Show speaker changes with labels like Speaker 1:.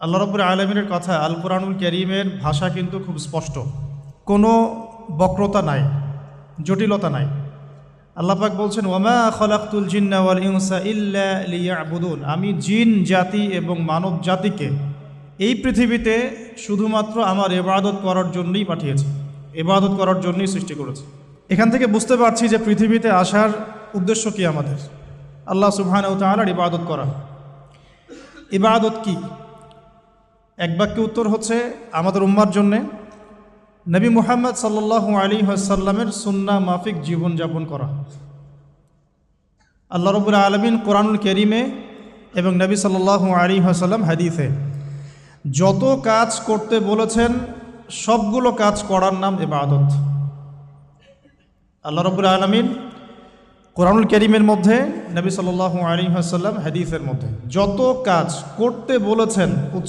Speaker 1: আল্লাহ রাব্বুল আলামিনের কথা আল কোরআনুল কারীমের ভাষা কিন্তু খুব স্পষ্ট, কোনো বক্রতা নাই, জটিলতা নাই। আল্লাহ পাক বলছেন, ওয়ামা খলাকতুল জিন্না ওয়াল ইনসা ইল্লা লিয়াবুদুন, আমি জিন জাতি এবং মানব জাতিকে এই পৃথিবীতে শুধুমাত্র আমার ইবাদত করার জন্যই পাঠিয়েছি, ইবাদত করার জন্যই সৃষ্টি করেছি। এখান থেকে বুঝতে পারছি যে পৃথিবীতে আসার উদ্দেশ্য কি আমাদের, আল্লাহ সুবহানাহু ওয়া তাআলার ইবাদত করা। ইবাদত কি? এক বাক্যে উত্তর হচ্ছে আমাদের উম্মার জন্যে নবী মুহাম্মদ সাল্লাল্লাহু আলাইহি ওয়াসাল্লামের সুন্নাহ মাফিক জীবনযাপন করা। আল্লাহ রাব্বুল আলামিন কোরআনুল কারীমে এবং নবী সাল্লাল্লাহু আলাইহি ওয়াসাল্লাম হাদিসে যত কাজ করতে বলেছেন সবগুলো কাজ করার নাম ইবাদত। আল্লাহ রাব্বুল আলামিন কোরআনুল কারীমের মধ্যে, নবী সাল্লাল্লাহু আলাইহি ওয়াসাল্লাম হাদিসের মধ্যে যত কাজ করতে বলেছেন